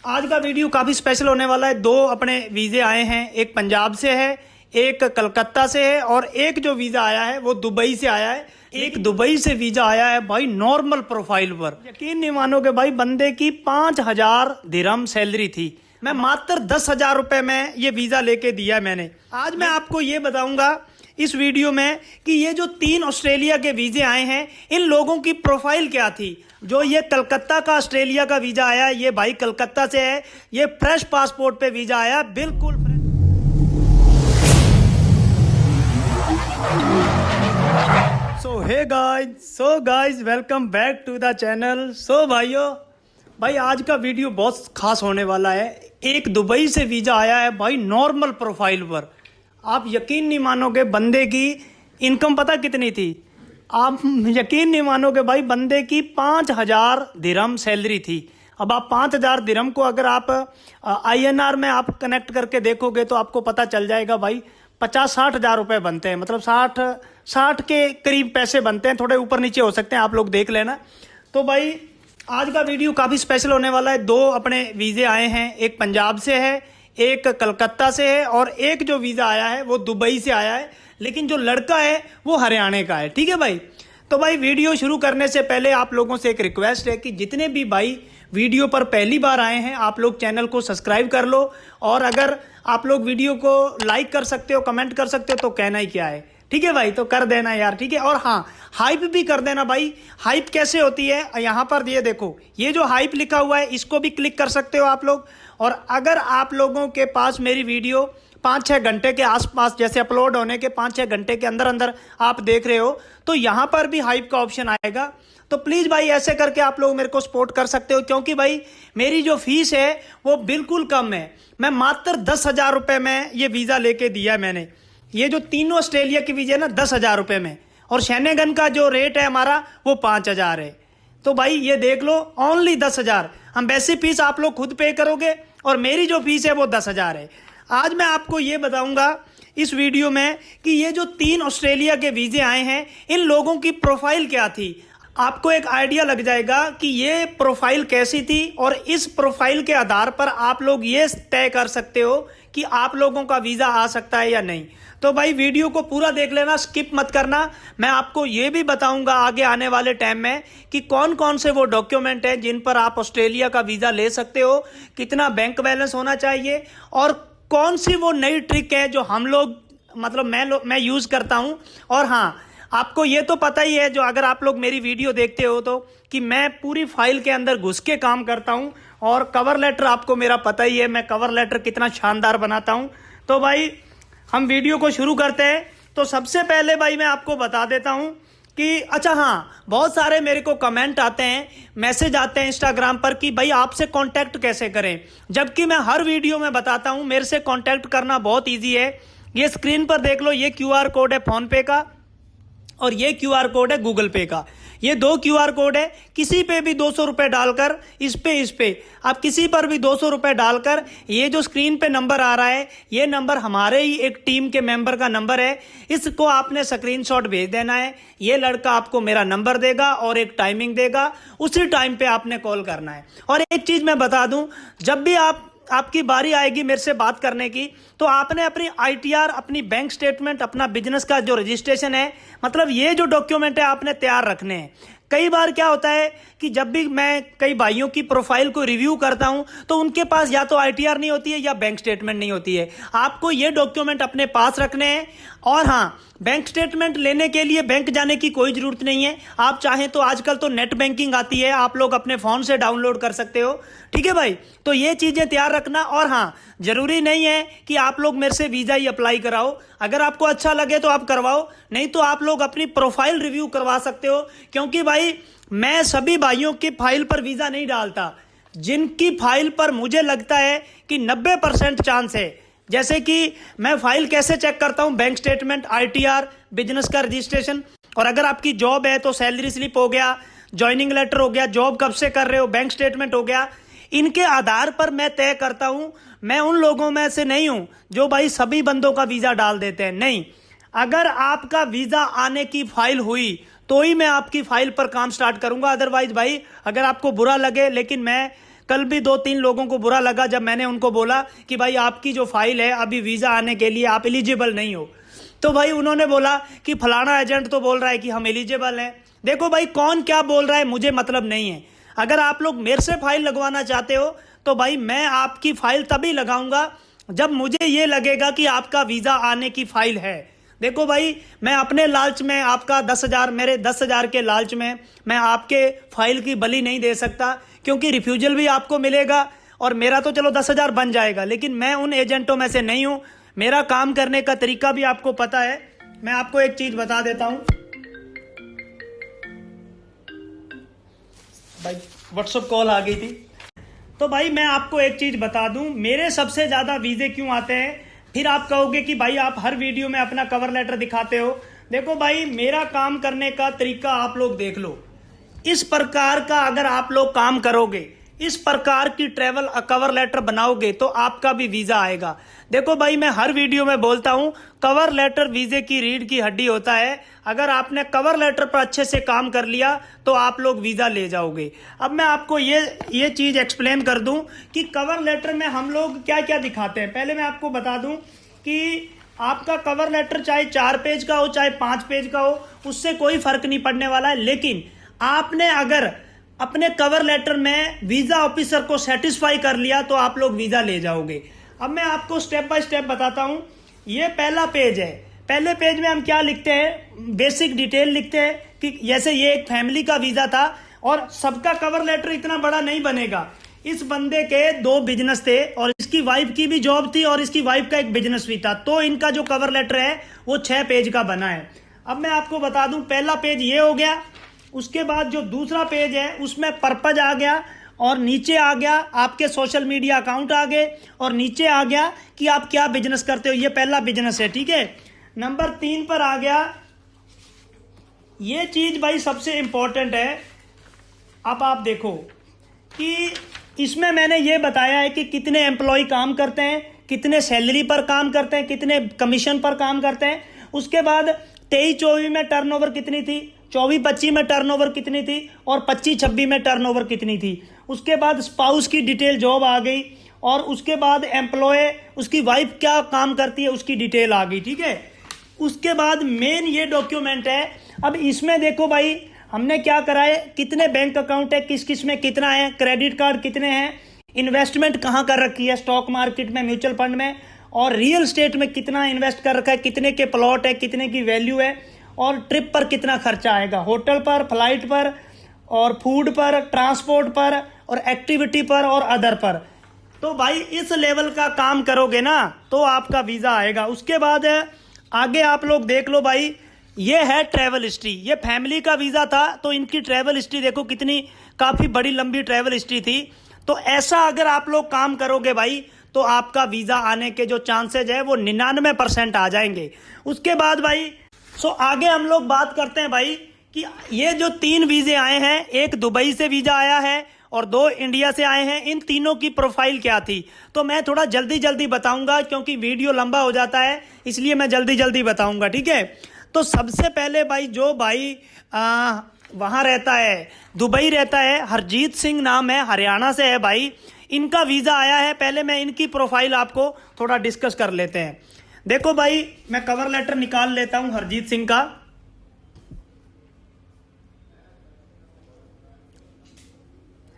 आज का वीडियो काफ़ी स्पेशल होने वाला है। दो अपने वीज़े आए हैं, एक पंजाब से है, एक कलकत्ता से है और एक जो वीज़ा आया है वो दुबई से आया है। एक दुबई से वीज़ा आया है भाई नॉर्मल प्रोफाइल पर। यकीन नहीं मानोगे भाई, बंदे की 5,000 दिरहम सैलरी थी। मैं मात्र 10,000 रुपये में ये वीज़ा लेके दिया मैंने। आज मैं आपको ये बताऊंगा इस वीडियो में कि ये जो 3 ऑस्ट्रेलिया के वीज़े आए हैं, इन लोगों की प्रोफाइल क्या थी। जो ये कलकत्ता का ऑस्ट्रेलिया का वीज़ा आया, ये भाई कलकत्ता से है, ये फ्रेश पासपोर्ट पे वीज़ा आया, बिल्कुल fresh. So guys welcome back to the channel. भाई आज का वीडियो बहुत खास होने वाला है। एक दुबई से वीज़ा आया है भाई नॉर्मल प्रोफाइल पर। आप यकीन नहीं मानोगे, बंदे की इनकम पता कितनी थी। आप यकीन नहीं मानोगे भाई, बंदे की 5,000 दिरहम सैलरी थी। अब आप 5,000 दिरहम को अगर आप INR में आप कनेक्ट करके देखोगे तो आपको पता चल जाएगा भाई 50-60 हज़ार रुपये बनते हैं। मतलब 60 के करीब पैसे बनते हैं, थोड़े ऊपर नीचे हो सकते हैं, आप लोग देख लेना। तो भाई आज का वीडियो काफ़ी स्पेशल होने वाला है। दो अपने वीज़े आए हैं, एक पंजाब से है, एक कलकत्ता से है और एक जो वीज़ा आया है वो दुबई से आया है, लेकिन जो लड़का है वो हरियाणा का है। ठीक है भाई। तो भाई वीडियो शुरू करने से पहले आप लोगों से एक रिक्वेस्ट है कि जितने भी भाई वीडियो पर पहली बार आए हैं, आप लोग चैनल को सब्सक्राइब कर लो। और अगर आप लोग वीडियो को लाइक कर सकते हो, कमेंट कर सकते हो, तो कहना ही क्या है। ठीक है भाई, तो कर देना यार। ठीक है। और हाँ, हाइप भी कर देना भाई। हाइप कैसे होती है, यहाँ पर ये देखो, ये जो हाइप लिखा हुआ है इसको भी क्लिक कर सकते हो आप लोग। और अगर आप लोगों के पास मेरी वीडियो 5-6 घंटे के आसपास, जैसे अपलोड होने के 5-6 घंटे के अंदर अंदर आप देख रहे हो, तो यहाँ पर भी हाइप का ऑप्शन आएगा। तो प्लीज़ भाई ऐसे करके आप लोग मेरे को सपोर्ट कर सकते हो, क्योंकि भाई मेरी जो फीस है वो बिल्कुल कम है। मैं मात्र 10,000 रुपये में ये वीज़ा लेके दिया मैंने। ये जो तीनों ऑस्ट्रेलिया के वीज़े ना 10,000 रुपये में, और शेनेगन का जो रेट है हमारा वो 5,000 है। तो भाई ये देख लो, ओनली 10,000। हम वैसी फीस आप लोग खुद पे करोगे और मेरी जो फीस है वो 10,000 है। आज मैं आपको ये बताऊंगा इस वीडियो में कि ये जो 3 ऑस्ट्रेलिया के वीज़े आए हैं, इन लोगों की प्रोफाइल क्या थी। आपको एक आइडिया लग जाएगा कि ये प्रोफाइल कैसी थी, और इस प्रोफाइल के आधार पर आप लोग ये तय कर सकते हो कि आप लोगों का वीज़ा आ सकता है या नहीं। तो भाई वीडियो को पूरा देख लेना, स्किप मत करना। मैं आपको ये भी बताऊंगा आगे आने वाले टाइम में कि कौन कौन से वो डॉक्यूमेंट हैं जिन पर आप ऑस्ट्रेलिया का वीज़ा ले सकते हो, कितना बैंक बैलेंस होना चाहिए, और कौन सी वो नई ट्रिक है जो हम लोग मतलब मैं यूज़ करता हूँ। और हाँ, आपको ये तो पता ही है, जो अगर आप लोग मेरी वीडियो देखते हो तो, कि मैं पूरी फाइल के अंदर घुस के काम करता हूँ। और कवर लेटर आपको मेरा पता ही है, मैं कवर लेटर कितना शानदार बनाता हूँ। तो भाई हम वीडियो को शुरू करते हैं। तो सबसे पहले भाई मैं आपको बता देता हूँ कि अच्छा हाँ, बहुत सारे मेरे को कमेंट आते हैं, मैसेज आते हैं इंस्टाग्राम पर कि भाई आपसे कांटेक्ट कैसे करें, जबकि मैं हर वीडियो में बताता हूँ मेरे से कांटेक्ट करना बहुत इजी है। ये स्क्रीन पर देख लो, ये QR कोड है फ़ोनपे का और ये QR कोड है गूगल पे का। ये 2 QR कोड है। किसी पे भी 200 रुपये डालकर, इस पे आप किसी पर भी 200 रुपये डालकर, ये जो स्क्रीन पे नंबर आ रहा है, ये नंबर हमारे ही एक टीम के मेंबर का नंबर है। इसको आपने स्क्रीनशॉट भेज देना है। ये लड़का आपको मेरा नंबर देगा और एक टाइमिंग देगा, उसी टाइम पे आपने कॉल करना है। और एक चीज़ मैं बता दूं, जब भी आपकी बारी आएगी मेरे से बात करने की, तो आपने अपनी ITR, अपनी बैंक स्टेटमेंट, अपना बिजनेस का जो रजिस्ट्रेशन है, मतलब ये जो डॉक्यूमेंट है आपने तैयार रखने हैं। कई बार क्या होता है कि जब भी मैं कई भाइयों की प्रोफाइल को रिव्यू करता हूं, तो उनके पास या तो ITR नहीं होती है या बैंक स्टेटमेंट नहीं होती है। आपको ये डॉक्यूमेंट अपने पास रखने हैं। और हाँ, बैंक स्टेटमेंट लेने के लिए बैंक जाने की कोई ज़रूरत नहीं है। आप चाहें तो आजकल तो नेट बैंकिंग आती है, आप लोग अपने फ़ोन से डाउनलोड कर सकते हो। ठीक है भाई। तो ये चीज़ें तैयार रखना। और हाँ, ज़रूरी नहीं है कि आप लोग मेरे से वीज़ा ही अप्लाई कराओ। अगर आपको अच्छा लगे तो आप करवाओ, नहीं तो आप लोग अपनी प्रोफाइल रिव्यू करवा सकते हो। क्योंकि भाई मैं सभी भाइयों की फाइल पर वीज़ा नहीं डालता। जिनकी फाइल पर मुझे लगता है कि 90% चांस है, जैसे कि मैं फाइल कैसे चेक करता हूं, बैंक स्टेटमेंट, ITR, बिजनेस का रजिस्ट्रेशन, और अगर आपकी जॉब है तो सैलरी स्लिप हो गया, ज्वाइनिंग लेटर हो गया, जॉब कब से कर रहे हो, बैंक स्टेटमेंट हो गया। इनके आधार पर मैं तय करता हूं। मैं उन लोगों में से नहीं हूं जो भाई सभी बंदों का वीज़ा डाल देते हैं। नहीं, अगर आपका वीज़ा आने की फाइल हुई तो ही मैं आपकी फाइल पर काम स्टार्ट करूंगा। अदरवाइज भाई अगर आपको बुरा लगे, लेकिन मैं कल भी 2-3 लोगों को बुरा लगा जब मैंने उनको बोला कि भाई आपकी जो फाइल है अभी वीज़ा आने के लिए आप एलिजिबल नहीं हो। तो भाई उन्होंने बोला कि फलाना एजेंट तो बोल रहा है कि हम एलिजिबल हैं। देखो भाई कौन क्या बोल रहा है मुझे मतलब नहीं है। अगर आप लोग मेरे से फाइल लगवाना चाहते हो तो भाई मैं आपकी फाइल तभी लगाऊंगा जब मुझे ये लगेगा कि आपका वीज़ा आने की फाइल है। देखो भाई मैं अपने लालच में आपका 10,000 मेरे 10,000 के लालच में मैं आपके फाइल की बलि नहीं दे सकता, क्योंकि रिफ्यूजल भी आपको मिलेगा और मेरा तो चलो 10,000 बन जाएगा, लेकिन मैं उन एजेंटों में से नहीं हूँ। मेरा काम करने का तरीका भी आपको पता है। मैं आपको एक चीज़ बता देता हूँ भाई, व्हाट्सएप कॉल आ गई थी। तो भाई मैं आपको एक चीज़ बता दूं, मेरे सबसे ज़्यादा वीज़े क्यों आते हैं। फिर आप कहोगे कि भाई आप हर वीडियो में अपना कवर लेटर दिखाते हो। देखो भाई मेरा काम करने का तरीका आप लोग देख लो। इस प्रकार का अगर आप लोग काम करोगे, इस प्रकार की ट्रैवल कवर लेटर बनाओगे तो आपका भी वीज़ा आएगा। देखो भाई मैं हर वीडियो में बोलता हूं, कवर लेटर वीज़े की रीढ़ की हड्डी होता है। अगर आपने कवर लेटर पर अच्छे से काम कर लिया तो आप लोग वीज़ा ले जाओगे। अब मैं आपको ये चीज़ एक्सप्लेन कर दूं कि कवर लेटर में हम लोग क्या क्या दिखाते हैं। पहले मैं आपको बता दूं कि आपका कवर लेटर चाहे 4 पेज का हो चाहे 5 पेज का हो, उससे कोई फर्क नहीं पड़ने वाला है। लेकिन आपने अगर अपने कवर लेटर में वीज़ा ऑफिसर को सेटिस्फाई कर लिया तो आप लोग वीज़ा ले जाओगे। अब मैं आपको स्टेप बाय स्टेप बताता हूं। ये पहला पेज है। पहले पेज में हम क्या लिखते हैं, बेसिक डिटेल लिखते हैं कि जैसे ये एक फैमिली का वीज़ा था और सबका कवर लेटर इतना बड़ा नहीं बनेगा। इस बंदे के 2 बिजनेस थे और इसकी वाइफ की भी जॉब थी और इसकी वाइफ का एक बिजनेस भी था, तो इनका जो कवर लेटर है वो 6 पेज का बना है। अब मैं आपको बता दूं, पहला पेज ये हो गया। उसके बाद जो दूसरा पेज है उसमें पर्पज आ गया और नीचे आ गया आपके सोशल मीडिया अकाउंट आ गए और नीचे आ गया कि आप क्या बिजनेस करते हो। ये पहला बिजनेस है, ठीक है। नंबर 3 पर आ गया, ये चीज भाई सबसे इंपॉर्टेंट है। अब आप देखो कि इसमें मैंने ये बताया है कि कितने एम्प्लॉय काम करते हैं, कितने सैलरी पर काम करते हैं, कितने कमीशन पर काम करते हैं। उसके बाद 23-24 में टर्नओवर कितनी थी, 24-25 में टर्नओवर कितनी थी और 25-26 में टर्नओवर कितनी थी। उसके बाद स्पाउस की डिटेल जॉब आ गई और उसके बाद एम्प्लॉय उसकी वाइफ क्या काम करती है उसकी डिटेल आ गई, ठीक है। उसके बाद मेन ये डॉक्यूमेंट है। अब इसमें देखो भाई हमने क्या करा है, कितने बैंक अकाउंट है, किस किस में कितना है, क्रेडिट कार्ड कितने हैं, इन्वेस्टमेंट कहाँ कर रखी है, स्टॉक मार्केट में, म्यूचुअल फंड में, और रियल स्टेट में कितना इन्वेस्ट कर रखा है, कितने के प्लॉट है, कितने की वैल्यू है, और ट्रिप पर कितना खर्चा आएगा, होटल पर, फ्लाइट पर और फूड पर, ट्रांसपोर्ट पर और एक्टिविटी पर और अदर पर। तो भाई इस लेवल का काम करोगे ना तो आपका वीज़ा आएगा। उसके बाद आगे आप लोग देख लो भाई, ये है ट्रैवल हिस्ट्री। ये फैमिली का वीज़ा था तो इनकी ट्रैवल हिस्ट्री देखो कितनी काफ़ी बड़ी लंबी ट्रैवल हिस्ट्री थी। तो ऐसा अगर आप लोग काम करोगे भाई तो आपका वीज़ा आने के जो चांसेज है वो 99% आ जाएंगे। उसके बाद भाई आगे हम लोग बात करते हैं भाई कि ये जो 3 वीज़े आए हैं, एक दुबई से वीज़ा आया है और 2 इंडिया से आए हैं, इन तीनों की प्रोफाइल क्या थी। तो मैं थोड़ा जल्दी बताऊंगा क्योंकि वीडियो लंबा हो जाता है, इसलिए मैं जल्दी बताऊंगा, ठीक है। तो सबसे पहले भाई जो भाई वहाँ रहता है, दुबई रहता है, हरजीत सिंह नाम है, हरियाणा से है भाई, इनका वीज़ा आया है। पहले मैं इनकी प्रोफाइल आपको थोड़ा डिस्कस कर लेते हैं। देखो भाई मैं कवर लेटर निकाल लेता हूं हरजीत सिंह का।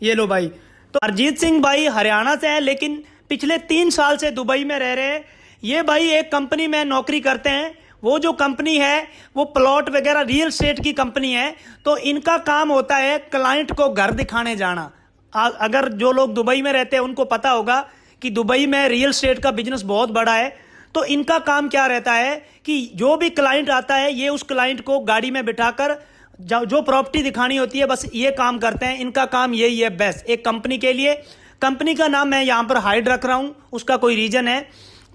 ये लो भाई, तो हरजीत सिंह भाई हरियाणा से है लेकिन पिछले 3 साल से दुबई में रह रहे हैं। ये भाई एक कंपनी में नौकरी करते हैं। वो जो कंपनी है वो प्लॉट वगैरह रियल एस्टेट की कंपनी है। तो इनका काम होता है क्लाइंट को घर दिखाने जाना। अगर जो लोग दुबई में रहते हैं उनको पता होगा कि दुबई में रियल एस्टेट का बिजनेस बहुत बड़ा है। तो इनका काम क्या रहता है कि जो भी क्लाइंट आता है ये उस क्लाइंट को गाड़ी में बिठाकर जो प्रॉपर्टी दिखानी होती है, बस ये काम करते हैं। इनका काम यही है बस एक कंपनी के लिए। कंपनी का नाम मैं यहाँ पर हाइड रख रहा हूँ, उसका कोई रीजन है।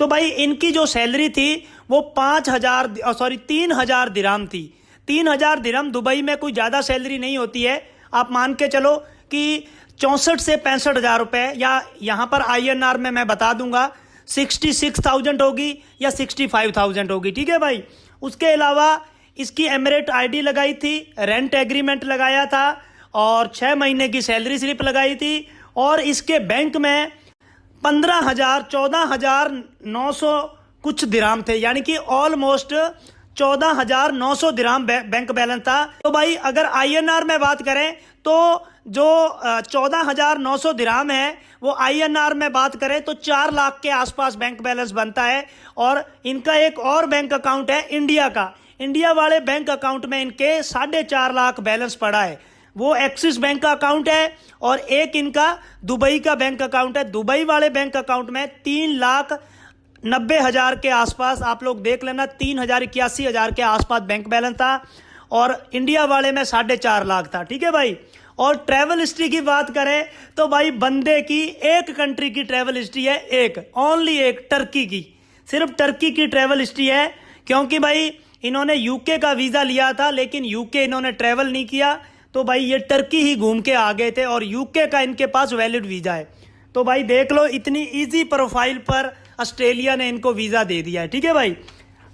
तो भाई इनकी जो सैलरी थी वो 3,000 दिरहम थी। 3,000 दिरहम दुबई में कोई ज़्यादा सैलरी नहीं होती है। आप मान के चलो कि 64 से 65,000 रुपये, या यहाँ पर INR में मैं बता दूंगा 66,000 होगी या 65,000 होगी, ठीक है भाई। उसके अलावा इसकी एमिरेट ID लगाई थी, रेंट एग्रीमेंट लगाया था और 6 महीने की सैलरी स्लिप लगाई थी और इसके बैंक में 15,000 14,900 कुछ दिराम थे, यानी कि ऑलमोस्ट 14,900 दिराम बैंक बैलेंस था। तो भाई अगर INR में बात करें तो जो 14,900 दिराम है वो INR में बात करें तो 4 लाख के आसपास बैंक बैलेंस बनता है। और इनका एक और बैंक अकाउंट है इंडिया का, इंडिया वाले बैंक अकाउंट में इनके 4.5 लाख बैलेंस पड़ा है, वो एक्सिस बैंक का अकाउंट है। और एक इनका दुबई का बैंक अकाउंट है, दुबई वाले बैंक अकाउंट में 3,90,000 के आसपास, आप लोग देख लेना, 3,81,000 के आसपास बैंक बैलेंस था। और इंडिया वाले में 4.5 लाख था। ठीक है भाई। और ट्रैवल हिस्ट्री की बात करें तो भाई बंदे की एक कंट्री की ट्रैवल हिस्ट्री है, एक ओनली एक, टर्की की, सिर्फ टर्की की ट्रैवल हिस्ट्री है। क्योंकि भाई इन्होंने यूके का वीज़ा लिया था लेकिन यूके इन्होंने ट्रैवल नहीं किया, तो भाई ये टर्की ही घूम के आ गए थे और यूके का इनके पास वैलिड वीज़ा है। तो भाई देख लो, इतनी इजी प्रोफाइल पर ऑस्ट्रेलिया ने इनको वीज़ा दे दिया है। ठीक है भाई।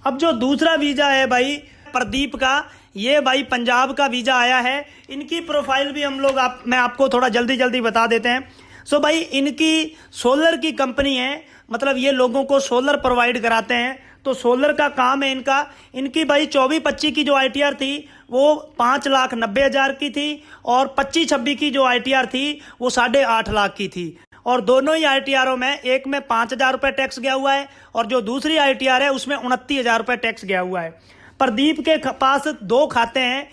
अब जो दूसरा वीज़ा है भाई प्रदीप का, ये भाई पंजाब का वीज़ा आया है। इनकी प्रोफाइल भी हम लोग मैं आपको थोड़ा जल्दी बता देते हैं। सो भाई इनकी सोलर की कंपनी है, मतलब ये लोगों को सोलर प्रोवाइड कराते हैं, तो सोलर का काम है इनका। इनकी भाई 24-25 की जो ITR थी वो 5,90,000 की थी और 25-26 की जो ITR थी वो 8.5 लाख की थी। और दोनों ही ITRों में, एक में 5,000 रुपये टैक्स गया हुआ है और जो दूसरी ITR है उसमें 29,000 रुपये टैक्स गया हुआ है। प्रदीप के पास 2 खाते हैं,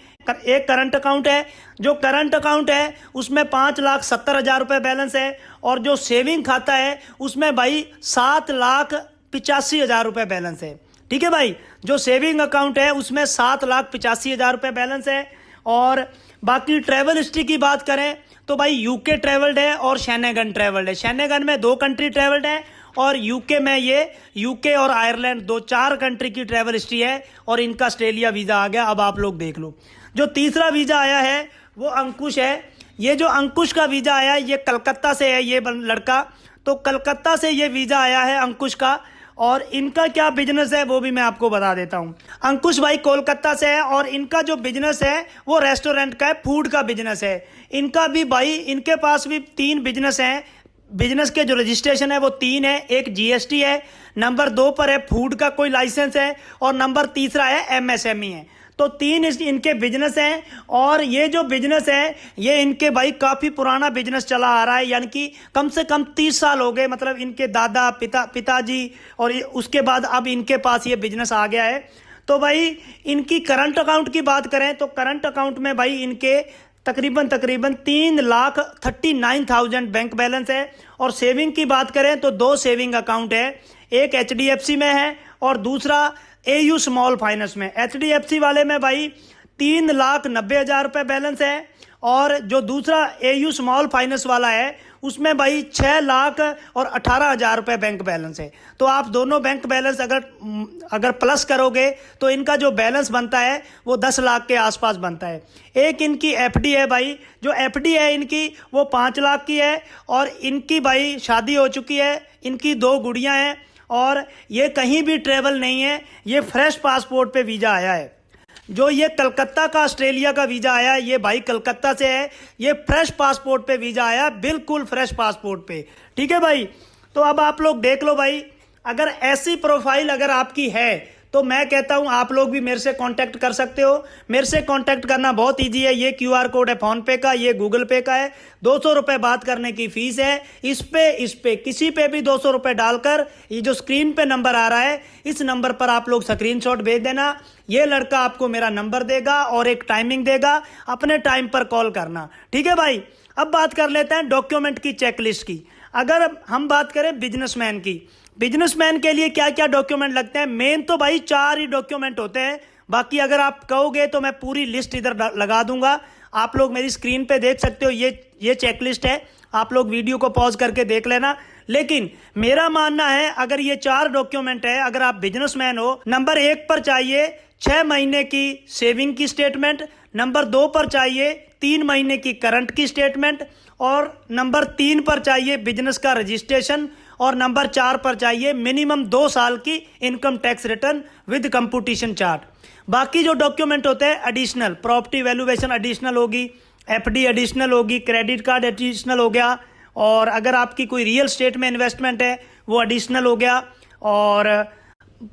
एक करंट अकाउंट है, जो करंट अकाउंट है उसमें 5,70,000 रुपये बैलेंस है और जो सेविंग खाता है उसमें भाई 7,85,000 रुपये बैलेंस है। ठीक है भाई। जो सेविंग अकाउंट है उसमें 7,85,000 रुपये बैलेंस है। और बाकी ट्रैवल हिस्ट्री की बात करें तो भाई यूके ट्रैवल्ड है और शेनेगन ट्रैवल्ड है। शेनेगन में 2 कंट्री ट्रैवल्ड है और यूके में ये यूके और आयरलैंड 4 कंट्री की ट्रैवल हिस्ट्री है। और इनका ऑस्ट्रेलिया वीज़ा आ गया। अब आप लोग देख लो, जो तीसरा वीज़ा आया है वो अंकुश है। ये जो अंकुश का वीज़ा आया है ये कलकत्ता से है, ये लड़का, तो कलकत्ता से ये वीज़ा आया है अंकुश का। और इनका क्या बिजनेस है वो भी मैं आपको बता देता हूँ। अंकुश भाई कोलकाता से है और इनका जो बिजनेस है वो रेस्टोरेंट का है, फूड का बिजनेस है इनका भी। भाई इनके पास भी 3 बिजनेस हैं, बिजनेस के जो रजिस्ट्रेशन है वो 3 है। एक GST है, नंबर 2 पर है फूड का कोई लाइसेंस है और नंबर 3 है MSME है। तो 3 इनके बिजनेस हैं। और ये जो बिजनेस है ये इनके भाई काफ़ी पुराना बिजनेस चला आ रहा है, यानी कि कम से कम 30 साल हो गए, मतलब इनके दादा पिताजी और उसके बाद अब इनके पास ये बिजनेस आ गया है। तो भाई इनकी करंट अकाउंट की बात करें तो करंट अकाउंट में भाई इनके तकरीबन 3,39,000 बैंक बैलेंस है। और सेविंग की बात करें तो 2 सेविंग अकाउंट है, एक HDFC में है और दूसरा AU स्मॉल फाइनेंस में। HDFC वाले में भाई 3,90,000 रुपये बैलेंस है और जो दूसरा AU स्मॉल फाइनेंस वाला है उसमें भाई 6,18,000 रुपये बैंक बैलेंस है। तो आप दोनों बैंक बैलेंस अगर प्लस करोगे तो इनका जो बैलेंस बनता है वो 10 लाख के आसपास बनता है। एक इनकी FD है भाई, जो FD है इनकी वो 5 लाख की है और इनकी भाई शादी हो चुकी है, इनकी 2 गुड़ियां हैं और ये कहीं भी ट्रेवल नहीं है, ये फ्रेश पासपोर्ट पे वीज़ा आया है। जो ये कलकत्ता का ऑस्ट्रेलिया का वीज़ा आया ये भाई कलकत्ता से है, ये फ्रेश पासपोर्ट पे वीज़ा आया, बिल्कुल फ्रेश पासपोर्ट पे। ठीक है भाई। तो अब आप लोग देख लो भाई, अगर ऐसी प्रोफाइल अगर आपकी है तो मैं कहता हूं आप लोग भी मेरे से कांटेक्ट कर सकते हो। मेरे से कांटेक्ट करना बहुत इजी है, ये QR कोड है फ़ोनपे का, ये गूगल पे का है, 200 रुपये बात करने की फ़ीस है। इस पे किसी पे भी 200 रुपये डालकर ये जो स्क्रीन पे नंबर आ रहा है इस नंबर पर आप लोग स्क्रीनशॉट भेज देना। ये लड़का आपको मेरा नंबर देगा और एक टाइमिंग देगा, अपने टाइम पर कॉल करना। ठीक है भाई। अब बात कर लेते हैं डॉक्यूमेंट की चेकलिस्ट की। अगर हम बात करें बिजनेसमैन की, बिजनेसमैन के लिए क्या क्या डॉक्यूमेंट लगते हैं, मेन तो भाई 4 ही डॉक्यूमेंट होते हैं। बाकी अगर आप कहोगे तो मैं पूरी लिस्ट इधर लगा दूंगा, आप लोग मेरी स्क्रीन पे देख सकते हो। ये चेकलिस्ट है, आप लोग वीडियो को पॉज करके देख लेना। लेकिन मेरा मानना है अगर ये 4 डॉक्यूमेंट है, अगर आप बिजनेसमैन हो, नंबर 1 पर चाहिए 6 महीने की सेविंग की स्टेटमेंट, नंबर 2 पर चाहिए 3 महीने की करंट की स्टेटमेंट और नंबर 3 पर चाहिए बिजनेस का रजिस्ट्रेशन और नंबर 4 पर चाहिए मिनिमम 2 साल की income tax return with computation chart. बाकी जो डॉक्यूमेंट होते हैं एडिशनल, प्रॉपर्टी वैल्यूएशन एडिशनल होगी, FD एडिशनल होगी, क्रेडिट कार्ड एडिशनल हो गया और अगर आपकी कोई रियल स्टेट में इन्वेस्टमेंट है वो एडिशनल हो गया, और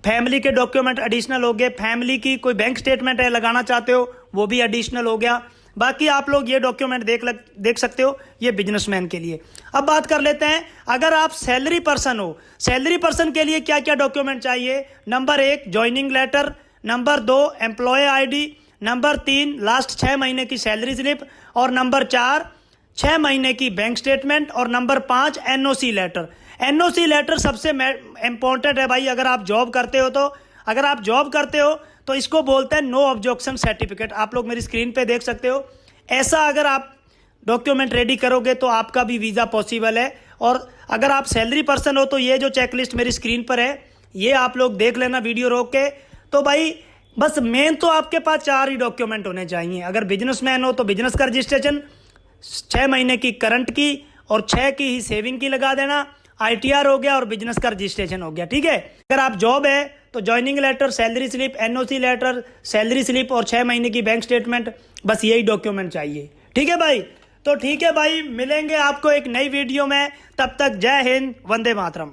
फैमिली के डॉक्यूमेंट एडिशनल हो गए, फैमिली की कोई बैंक स्टेटमेंट है लगाना चाहते हो वो भी एडिशनल हो गया। बाकी आप लोग ये डॉक्यूमेंट देख सकते हो, ये बिजनेसमैन के लिए। अब बात कर लेते हैं, अगर आप सैलरी पर्सन हो, सैलरी पर्सन के लिए क्या क्या डॉक्यूमेंट चाहिए। Number 1 joining letter, number 2 employ ID, number 3 last 6 महीने की सैलरी स्लिप, और नंबर 4 6 महीने की बैंक स्टेटमेंट, और number 5 NOC letter. NOC letter सबसे इंपॉर्टेंट है भाई। अगर आप जॉब करते हो तो इसको बोलते हैं नो ऑब्जेक्शन सर्टिफिकेट। आप लोग मेरी स्क्रीन पे देख सकते हो। ऐसा अगर आप डॉक्यूमेंट रेडी करोगे तो आपका भी वीज़ा पॉसिबल है। और अगर आप सैलरी पर्सन हो तो ये जो चेकलिस्ट मेरी स्क्रीन पर है ये आप लोग देख लेना वीडियो रोक के। तो भाई बस मेन तो आपके पास 4 ही डॉक्यूमेंट होने चाहिए। अगर बिजनेसमैन हो तो बिजनेस का रजिस्ट्रेशन, 6 महीने की करंट की और 6 की ही सेविंग की लगा देना, आईटीआर हो गया और बिजनेस का रजिस्ट्रेशन हो गया, ठीक है। अगर आप जॉब है तो joining letter, salary slip, NOC letter, salary slip और 6 महीने की बैंक स्टेटमेंट, बस यही डॉक्यूमेंट चाहिए, ठीक है भाई। तो ठीक है भाई, मिलेंगे आपको एक नई वीडियो में, तब तक जय हिंद, वंदे मातरम।